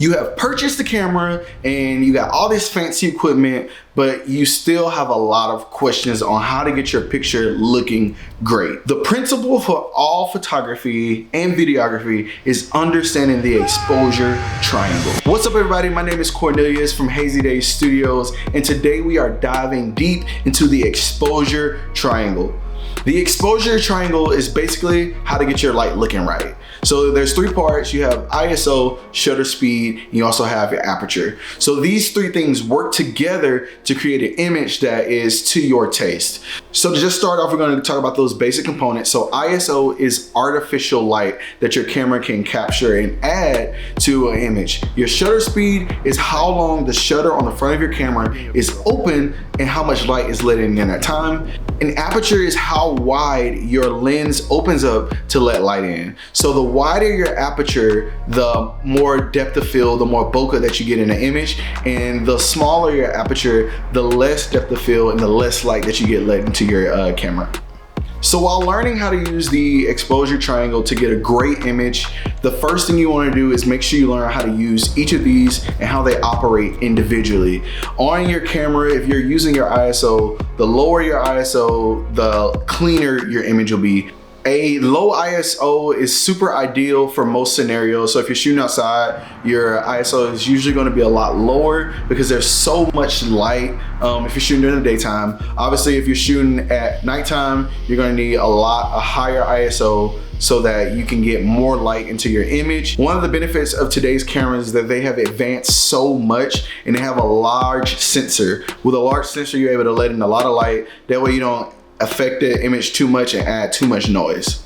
You have purchased the camera and you got all this fancy equipment, but you still have a lot of questions on how to get your picture looking great. The principle for all photography and videography is understanding the exposure triangle. What's up everybody? My name is Cornelius from Hazy Days Studios, and today we are diving deep into the exposure triangle. The exposure triangle is basically how to get your light looking right. So there's three parts. You have ISO, shutter speed, and you also have your aperture. So these three things work together to create an image that is to your taste. So to just start off, we're going to talk about those basic components. So ISO is artificial light that your camera can capture and add to an image. Your shutter speed is how long the shutter on the front of your camera is open and how much light is letting in at time. And aperture is how wide your lens opens up to let light in. So the wider your aperture, the more depth of field, the more bokeh that you get in the image, and the smaller your aperture, the less depth of field and the less light that you get let into your camera. So while learning how to use the exposure triangle to get a great image, the first thing you want to do is make sure you learn how to use each of these and how they operate individually. On your camera, if you're using your ISO, the lower your ISO, the cleaner your image will be. A low ISO is super ideal for most scenarios. So if you're shooting outside, your ISO is usually going to be a lot lower because there's so much light if you're shooting during the daytime. Obviously, if you're shooting at nighttime, you're going to need a higher ISO so that you can get more light into your image. One of the benefits of today's cameras is that they have advanced so much and they have a large sensor. With a large sensor, you're able to let in a lot of light. That way you don't affect the image too much and add too much noise.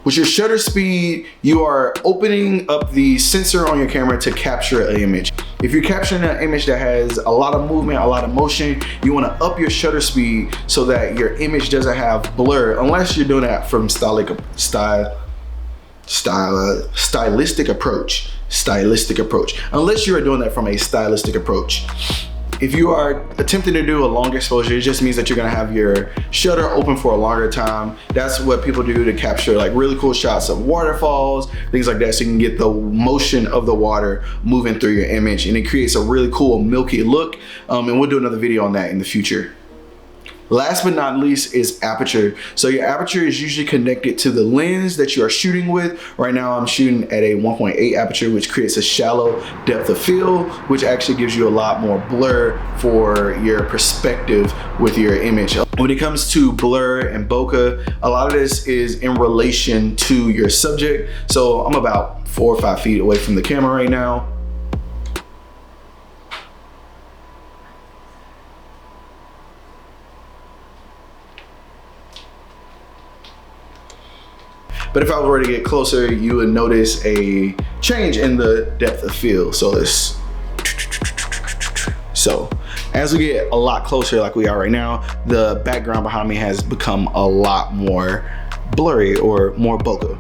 With your shutter speed, you are opening up the sensor on your camera to capture an image. If you're capturing an image that has a lot of movement, a lot of motion, you want to up your shutter speed so that your image doesn't have blur, unless you're doing that from stylistic approach. Unless you are doing that from a stylistic approach. If you are attempting to do a long exposure, it just means that you're gonna have your shutter open for a longer time. That's what people do to capture like really cool shots of waterfalls, things like that, so you can get the motion of the water moving through your image, and it creates a really cool milky look. And we'll do another video on that in the future. Last but not least is aperture. So your aperture is usually connected to the lens that you are shooting with. Right now I'm shooting at a 1.8 aperture, which creates a shallow depth of field, which actually gives you a lot more blur for your perspective with your image. When it comes to blur and bokeh, a lot of this is in relation to your subject. So I'm about 4 or 5 feet away from the camera right now. But if I were to get closer, you would notice a change in the depth of field. So as we get a lot closer like we are right now, the background behind me has become a lot more blurry or more bokeh.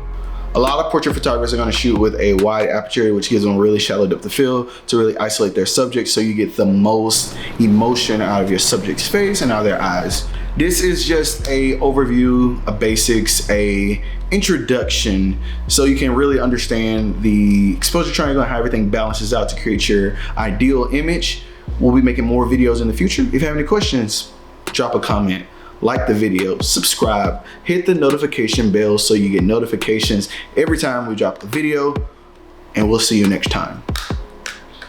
A lot of portrait photographers are going to shoot with a wide aperture, which gives them a really shallow depth of field to really isolate their subject, so you get the most emotion out of your subject's face and out of their eyes. This is just a overview, a basics, a introduction, so you can really understand the exposure triangle and how everything balances out to create your ideal image. We'll be making more videos in the future. If you have any questions, drop a comment, like the video, subscribe, hit the notification bell so you get notifications every time we drop a video, and we'll see you next time.